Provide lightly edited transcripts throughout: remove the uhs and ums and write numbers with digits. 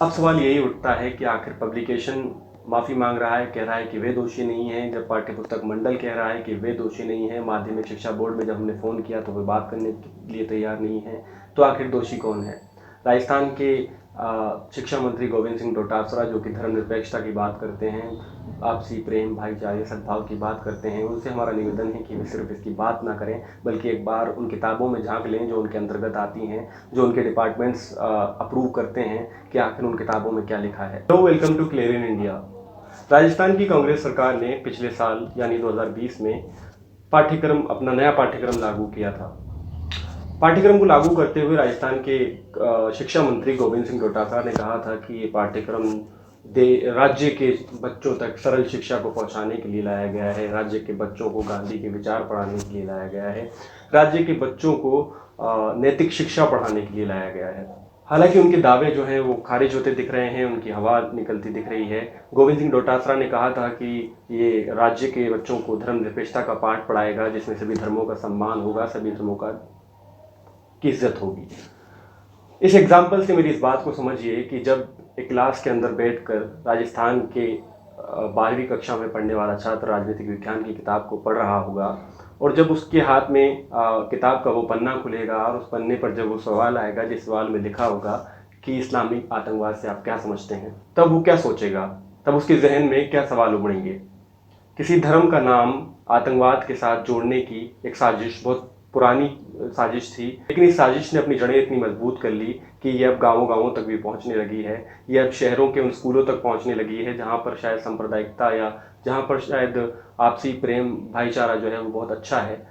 अब सवाल यही उठता है कि आखिर पब्लिकेशन माफ़ी मांग रहा है, कह रहा है कि वे दोषी नहीं हैं, जब पाठ्य पुस्तक मंडल कह रहा है कि वे दोषी नहीं हैं, माध्यमिक शिक्षा बोर्ड में जब हमने फ़ोन किया तो वे बात करने के लिए तैयार नहीं हैं, तो आखिर दोषी कौन है? राजस्थान के शिक्षा मंत्री गोविंद सिंह डोटासरा, जो कि धर्मनिरपेक्षता की बात करते हैं, आपसी प्रेम, भाईचारे, सद्भाव की बात करते हैं, उनसे हमारा निवेदन है कि वे सिर्फ इसकी बात ना करें, बल्कि एक बार उन किताबों में झांक लें जो उनके अंतर्गत आती हैं, जो उनके डिपार्टमेंट्स अप्रूव करते हैं कि आखिर उन किताबों में क्या लिखा है। तो welcome to clear in India. Rajasthan की कांग्रेस सरकार ने पिछले साल यानी 2020 में अपना नया पाठ्यक्रम लागू किया था। पाठ्यक्रम को लागू करते हुए राजस्थान के शिक्षा मंत्री गोविंद सिंह डोटासरा ने कहा था कि ये पाठ्यक्रम राज्य के बच्चों तक सरल शिक्षा को पहुंचाने के लिए लाया गया है, राज्य के बच्चों को गांधी के विचार पढ़ाने के लिए लाया गया है, राज्य के बच्चों को नैतिक शिक्षा पढ़ाने के लिए लाया गया है। हालांकि उनके दावे जो हैं वो खारिज होते दिख रहे हैं, उनकी हवा निकलती दिख रही है। गोविंद सिंह डोटासरा ने कहा था कि ये राज्य के बच्चों को धर्मनिरपेक्षता का पाठ पढ़ाएगा, जिसमें सभी धर्मों का सम्मान होगा, सभी धर्मों की इज्जत होगी। इस एग्जाम्पल से मेरी इस बात को समझिए कि जब एक क्लास के अंदर बैठकर राजस्थान के 12वीं कक्षा में पढ़ने वाला छात्र राजनीतिक विज्ञान की किताब को पढ़ रहा होगा और जब उसके हाथ में किताब का वो पन्ना खुलेगा और उस पन्ने पर जब वो सवाल आएगा जिस सवाल में लिखा होगा कि इस्लामिक आतंकवाद से आप क्या समझते हैं, तब वो क्या सोचेगा, तब उसके जहन में क्या सवाल उमड़ेंगे। किसी धर्म का नाम आतंकवाद के साथ जोड़ने की एक साजिश, बहुत पुरानी साजिश थी, लेकिन इस साजिश ने अपनी जड़ें इतनी मजबूत कर ली कि ये अब गाँवों तक भी पहुंचने लगी है। ये अब शहरों के उन स्कूलों तक पहुंचने लगी है जहां पर शायद सांप्रदायिकता या जहां पर शायद आपसी प्रेम, भाईचारा जो है वो बहुत अच्छा है।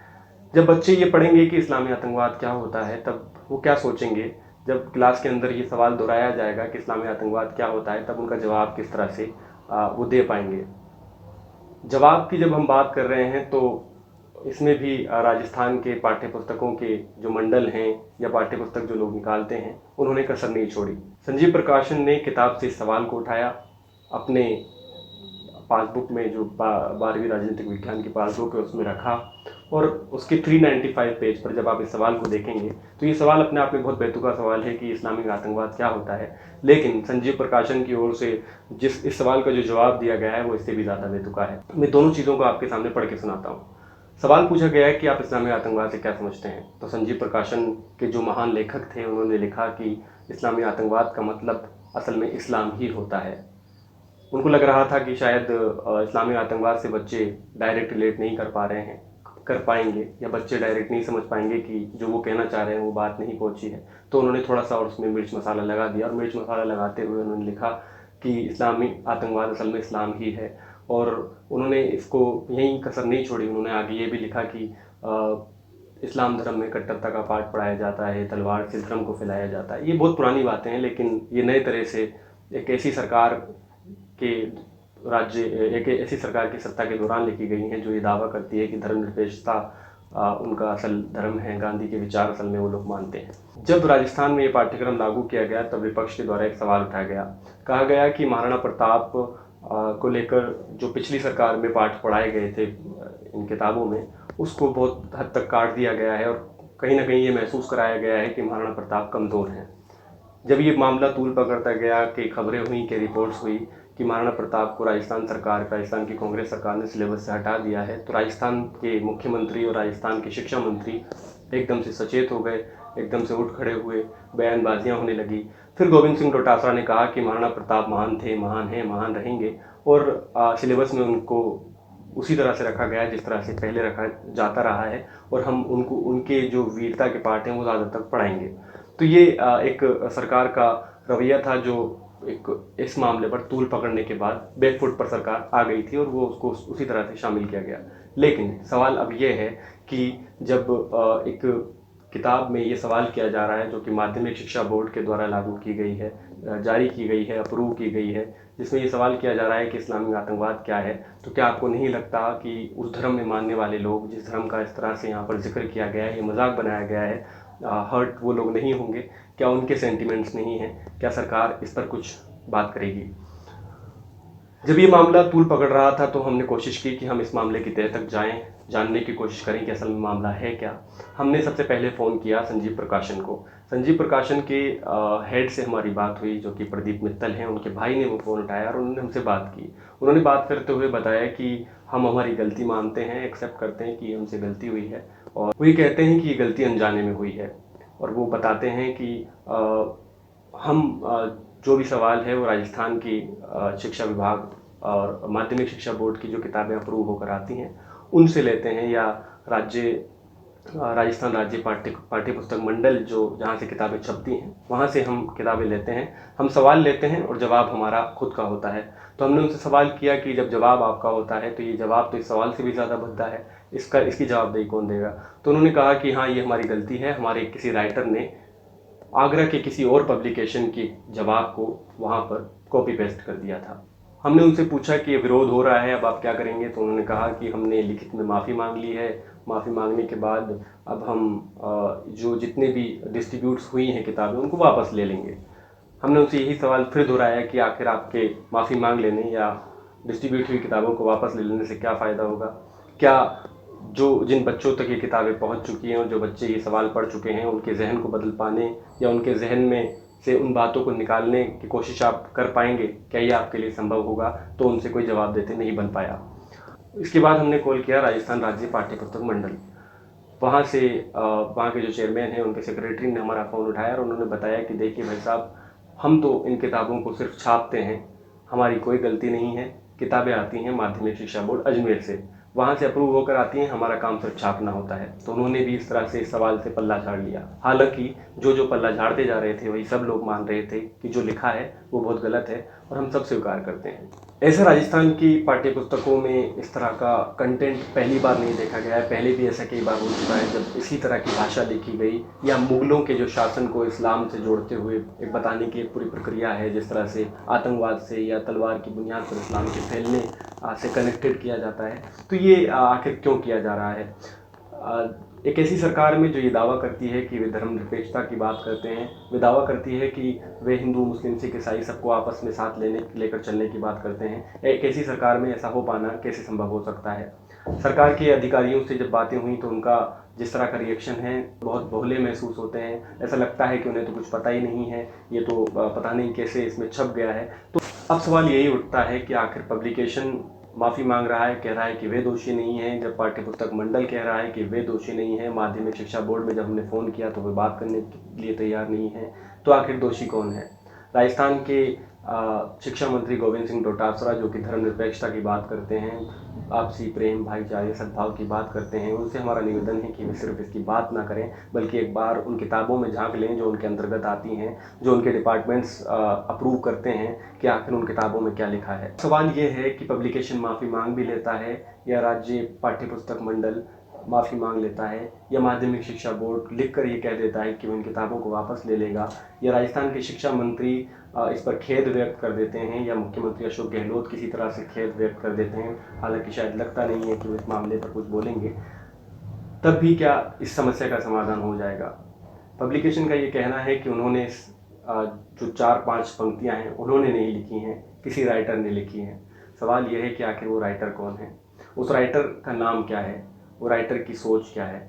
जब बच्चे ये पढ़ेंगे कि इस्लामी आतंकवाद क्या होता है, तब वो क्या सोचेंगे। जब क्लास के अंदर ये सवाल दोहराया जाएगा कि इस्लामी आतंकवाद क्या होता है, तब उनका जवाब किस तरह से वो दे पाएंगे। जवाब की जब हम बात कर रहे हैं तो इसमें भी राजस्थान के पाठ्य पुस्तकों के जो मंडल हैं या पाठ्य पुस्तक जो लोग निकालते हैं, उन्होंने कसर नहीं छोड़ी। संजीव प्रकाशन ने किताब से इस सवाल को उठाया, अपने पासबुक में जो 12वीं राजनीतिक विज्ञान की पासबुक है उसमें रखा और उसके 395 पेज पर जब आप इस सवाल को देखेंगे तो ये सवाल अपने आप में बहुत बेतुका सवाल है कि इस्लामिक आतंकवाद क्या होता है, लेकिन संजीव प्रकाशन की ओर से जिस इस सवाल का जो जवाब दिया गया है वो इससे भी ज़्यादा बेतुका है। मैं दोनों चीज़ों को आपके सामने पढ़ के सुनाता हूँ। सवाल पूछा गया है कि आप इस्लामिक आतंकवाद से क्या समझते हैं, तो संजीव प्रकाशन के जो महान लेखक थे उन्होंने लिखा कि इस्लामी आतंकवाद का मतलब असल में इस्लाम ही होता है। उनको लग रहा था कि शायद इस्लामिक आतंकवाद से बच्चे डायरेक्ट रिलेट नहीं कर पाएंगे या बच्चे डायरेक्ट नहीं समझ पाएंगे कि जो वो कहना चाह रहे हैं वो बात नहीं पहुंची है, तो उन्होंने थोड़ा सा और उसमें मिर्च मसाला लगा दिया और मिर्च मसाला लगाते हुए उन्होंने लिखा कि इस्लामी आतंकवाद असल में इस्लाम ही है। और उन्होंने इसको यहीं कसर नहीं छोड़ी, उन्होंने आगे ये भी लिखा कि इस्लाम धर्म में कट्टरता का पाठ पढ़ाया जाता है, तलवार से धर्म को फैलाया जाता है। ये बहुत पुरानी बातें हैं, लेकिन ये नए तरह से एक ऐसी सरकार की सत्ता के दौरान लिखी गई हैं जो ये दावा करती है कि धर्मनिरपेक्षता उनका असल धर्म है, गांधी के विचार असल में वो लोग मानते हैं। जब राजस्थान में ये पाठ्यक्रम लागू किया गया तब विपक्ष के द्वारा एक सवाल उठाया गया। कहा गया कि महाराणा प्रताप को लेकर जो पिछली सरकार में पाठ पढ़ाए गए थे इन किताबों में, उसको बहुत हद तक काट दिया गया है और कहीं ना कहीं ये महसूस कराया गया है कि महाराणा प्रताप कमज़ोर हैं। जब ये मामला तूल पकड़ता गया कि खबरें हुई, कि रिपोर्ट्स हुई कि महाराणा प्रताप को राजस्थान की कांग्रेस सरकार ने सिलेबस से हटा दिया है, तो राजस्थान के मुख्यमंत्री और राजस्थान के शिक्षा मंत्री एकदम से सचेत हो गए, एकदम से उठ खड़े हुए, बयानबाजियां होने लगी। फिर गोविंद सिंह डोटासरा ने कहा कि महाराणा प्रताप महान थे, महान हैं, महान रहेंगे और सिलेबस में उनको उसी तरह से रखा गया जिस तरह से पहले रखा जाता रहा है और हम उनके जो वीरता के पाठ हैं वो ज़्यादा तक पढ़ाएंगे। तो ये एक सरकार का रवैया था जो इस मामले पर तूल पकड़ने के बाद बैकफुट पर सरकार आ गई थी और वो उसको उसी तरह से शामिल किया गया। लेकिन सवाल अब ये है कि जब एक किताब में ये सवाल किया जा रहा है जो कि माध्यमिक शिक्षा बोर्ड के द्वारा लागू की गई है, जारी की गई है, अप्रूव की गई है, जिसमें ये सवाल किया जा रहा है कि इस्लामिक आतंकवाद क्या है, तो क्या आपको नहीं लगता कि उस धर्म में मानने वाले लोग, जिस धर्म का इस तरह से यहाँ पर जिक्र किया गया है, ये मजाक बनाया गया है, हर्ट वो लोग नहीं होंगे? क्या उनके सेंटिमेंट्स नहीं हैं? क्या सरकार इस पर कुछ बात करेगी? जब ये मामला तूल पकड़ रहा था तो हमने कोशिश की कि हम इस मामले की तह तक जाएं, जानने की कोशिश करें कि असल में मामला है क्या। हमने सबसे पहले फ़ोन किया संजीव प्रकाशन को। संजीव प्रकाशन के हेड से हमारी बात हुई, जो कि प्रदीप मित्तल हैं। उनके भाई ने वो फ़ोन उठाया और उन्होंने हमसे बात की। उन्होंने बात करते हुए बताया कि हम हमारी गलती मानते हैं, एक्सेप्ट करते हैं कि हमसे गलती हुई है, और वो ये कहते हैं कि ये गलती अनजाने में हुई है। और वो बताते हैं कि हम जो भी सवाल है वो राजस्थान की शिक्षा विभाग और माध्यमिक शिक्षा बोर्ड की जो किताबें अप्रूव होकर आती हैं उनसे लेते हैं, या राजस्थान राज्य पाठ्य पुस्तक मंडल जो जहाँ से किताबें छपती हैं वहाँ से हम किताबें लेते हैं। हम सवाल लेते हैं और जवाब हमारा खुद का होता है। तो हमने उनसे सवाल किया कि जब जवाब आपका होता है तो ये जवाब तो इस सवाल से भी ज़्यादा बनता है, इसकी जवाबदेही कौन देगा? तो उन्होंने कहा कि हाँ, ये हमारी गलती है। हमारे किसी राइटर ने आगरा के किसी और पब्लिकेशन के जवाब को वहाँ पर कॉपी पेस्ट कर दिया था। हमने उनसे पूछा कि ये विरोध हो रहा है, अब आप क्या करेंगे? तो उन्होंने कहा कि हमने लिखित में माफ़ी मांग ली है। माफ़ी मांगने के बाद अब हम जो जितने भी डिस्ट्रीब्यूट्स हुई हैं किताबें उनको वापस ले लेंगे। हमने उनसे यही सवाल फिर दोहराया कि आखिर आपके माफ़ी मांग लेने या डिस्ट्रीब्यूट हुई किताबों को वापस ले लेने से क्या फ़ायदा होगा? क्या जो जिन बच्चों तक ये किताबें पहुंच चुकी हैं और जो बच्चे ये सवाल पढ़ चुके हैं उनके जहन को बदल पाने या उनके जहन में से उन बातों को निकालने की कोशिश आप कर पाएंगे? क्या ये आपके लिए संभव होगा? तो उनसे कोई जवाब देते नहीं बन पाया। इसके बाद हमने कॉल किया राजस्थान राज्य पाठ्य पुस्तक मंडल। वहाँ से वहाँ के जो चेयरमैन हैं उनके सेक्रेटरी ने हमारा फ़ोन उठाया और उन्होंने बताया कि देखिए भाई साहब, हम तो इन किताबों को सिर्फ छापते हैं, हमारी कोई गलती नहीं है। किताबें आती हैं माध्यमिक शिक्षा बोर्ड अजमेर से, वहाँ से अप्रूव होकर आती हैं, हमारा काम सिर्फ छापना होता है। तो उन्होंने भी इस तरह से इस सवाल से पल्ला झाड़ लिया। हालांकि जो पल्ला झाड़ते जा रहे थे वही सब लोग मान रहे थे कि जो लिखा है वो बहुत गलत है और हम सब स्वीकार करते हैं। ऐसा राजस्थान की पाठ्य पुस्तकों में इस तरह का कंटेंट पहली बार नहीं देखा गया है। पहले भी ऐसा कई बार हो चुका है जब इसी तरह की भाषा लिखी गई, या मुगलों के जो शासन को इस्लाम से जोड़ते हुए एक बताने की एक पूरी प्रक्रिया है, जिस तरह से आतंकवाद से या तलवार की बुनियाद पर इस्लाम के फैलने से कनेक्टेड किया जाता है। तो ये आखिर क्यों किया जा रहा है? एक ऐसी सरकार में जो ये दावा करती है कि वे धर्मनिरपेक्षता की बात करते हैं, वे दावा करती है कि वे हिंदू, मुस्लिम, सिख, ईसाई सबको आपस में साथ लेकर चलने की बात करते हैं। एक ऐसी सरकार में ऐसा हो पाना कैसे संभव हो सकता है? सरकार के अधिकारियों से जब बातें हुई तो उनका जिस तरह का रिएक्शन है, बहुत भोले महसूस होते हैं। ऐसा लगता है कि उन्हें तो कुछ पता ही नहीं है, ये तो पता नहीं कैसे इसमें छप गया है। तो अब सवाल यही उठता है कि आखिर पब्लिकेशन माफ़ी मांग रहा है, कह रहा है कि वे दोषी नहीं हैं, जब पाठ्य पुस्तक मंडल कह रहा है कि वे दोषी नहीं हैं। माध्यमिक शिक्षा बोर्ड में जब हमने फ़ोन किया तो वे बात करने के लिए तैयार नहीं हैं। तो आखिर दोषी कौन है? राजस्थान के शिक्षा मंत्री गोविंद सिंह डोटासरा, जो कि धर्मनिरपेक्षता की बात करते हैं, आपसी प्रेम, भाईचारे, सद्भाव की बात करते हैं, उनसे हमारा निवेदन है कि वे सिर्फ इसकी बात ना करें बल्कि एक बार उन किताबों में झांक लें जो उनके अंतर्गत आती हैं, जो उनके डिपार्टमेंट्स अप्रूव करते हैं कि आखिर उन किताबों में क्या लिखा है। सवाल ये है कि पब्लिकेशन माफ़ी मांग भी लेता है, या राज्य पाठ्य पुस्तक मंडल माफ़ी मांग लेता है, या माध्यमिक शिक्षा बोर्ड लिखकर ये कह देता है कि वो इन किताबों को वापस ले लेगा, या राजस्थान के शिक्षा मंत्री इस पर खेद व्यक्त कर देते हैं, या मुख्यमंत्री अशोक गहलोत किसी तरह से खेद व्यक्त कर देते हैं। हालांकि शायद लगता नहीं है कि वो इस मामले पर कुछ बोलेंगे। तब भी क्या इस समस्या का समाधान हो जाएगा? पब्लिकेशन का ये कहना है कि उन्होंने जो 4-5 पंक्तियाँ हैं उन्होंने नहीं लिखी हैं, किसी राइटर ने लिखी हैं। सवाल यह है कि आखिर वो राइटर कौन है, उस राइटर का नाम क्या है, वो राइटर की सोच क्या है?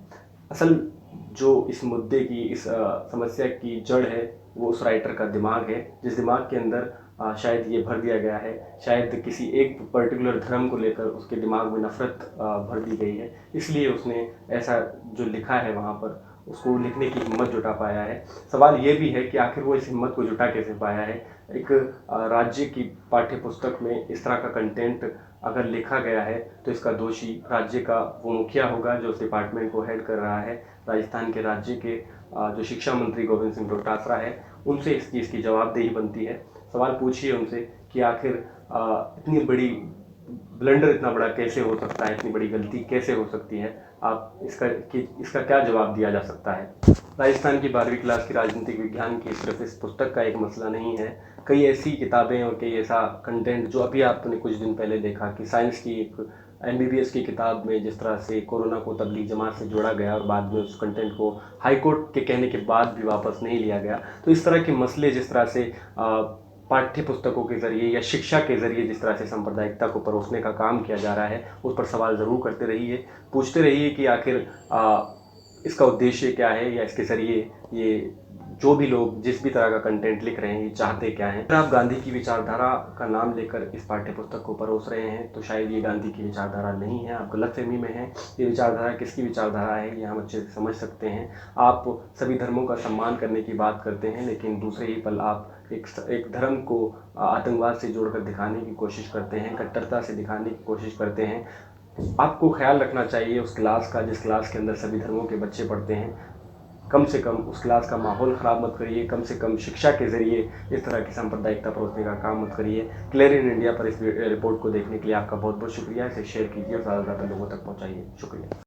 असल जो इस मुद्दे की, इस समस्या की जड़ है, वो उस राइटर का दिमाग है, जिस दिमाग के अंदर शायद ये भर दिया गया है, शायद किसी एक पर्टिकुलर धर्म को लेकर उसके दिमाग में नफ़रत भर दी गई है, इसलिए उसने ऐसा जो लिखा है वहाँ पर उसको लिखने की हिम्मत जुटा पाया है। सवाल ये भी है कि आखिर वो इस हिम्मत को जुटा कैसे पाया है? एक राज्य की पाठ्य पुस्तक में इस तरह का कंटेंट अगर लिखा गया है तो इसका दोषी राज्य का वो मुखिया होगा जो उस डिपार्टमेंट को हेड कर रहा है। राजस्थान के राज्य के जो शिक्षा मंत्री गोविंद सिंह डोटासरा है, उनसे इस चीज़ की जवाबदेही बनती है। सवाल पूछिए उनसे कि आखिर इतनी बड़ी ब्लंडर, इतना बड़ा कैसे हो सकता है, इतनी बड़ी गलती कैसे हो सकती है? आप इसका क्या जवाब दिया जा सकता है? राजस्थान की 12वीं क्लास की राजनीतिक विज्ञान की सिर्फ इस पुस्तक का एक मसला नहीं है। कई ऐसी किताबें और कई ऐसा कंटेंट जो अभी आपने कुछ दिन पहले देखा कि साइंस की एक MBBS की किताब में जिस तरह से कोरोना को तबलीग जमात से जोड़ा गया और बाद में उस कंटेंट को हाई कोर्ट के कहने के बाद भी वापस नहीं लिया गया। तो इस तरह के मसले जिस तरह से पाठ्य पुस्तकों के ज़रिए या शिक्षा के ज़रिए जिस तरह से सांप्रदायिकता को परोसने का काम किया जा रहा है, उस पर सवाल ज़रूर करते रहिए, पूछते रहिए कि आखिर इसका उद्देश्य क्या है, या इसके ज़रिए ये जो भी लोग जिस भी तरह का कंटेंट लिख रहे हैं ये चाहते क्या हैं। अगर आप गांधी की विचारधारा का नाम लेकर इस पाठ्य पुस्तक को परोस रहे हैं तो शायद ये गांधी की विचारधारा नहीं है, आप गलतफहमी में हैं। ये विचारधारा किसकी विचारधारा है ये हम अच्छे से समझ सकते हैं। आप सभी धर्मों का सम्मान करने की बात करते हैं, लेकिन दूसरे ही पल आप एक धर्म को आतंकवाद से जोड़कर दिखाने की कोशिश करते हैं, कट्टरता से दिखाने की कोशिश करते हैं। आपको ख्याल रखना चाहिए उस क्लास का जिस क्लास के अंदर सभी धर्मों के बच्चे पढ़ते हैं। कम से कम उस क्लास का माहौल ख़राब मत करिए, कम से कम शिक्षा के ज़रिए इस तरह की सांप्रदायिकता परोसने का काम मत करिए। क्लियर इन इंडिया पर इस रिपोर्ट को देखने के लिए आपका बहुत बहुत शुक्रिया। इसे शेयर कीजिए और ज़्यादा से ज़्यादा लोगों तक पहुँचाइए। शुक्रिया।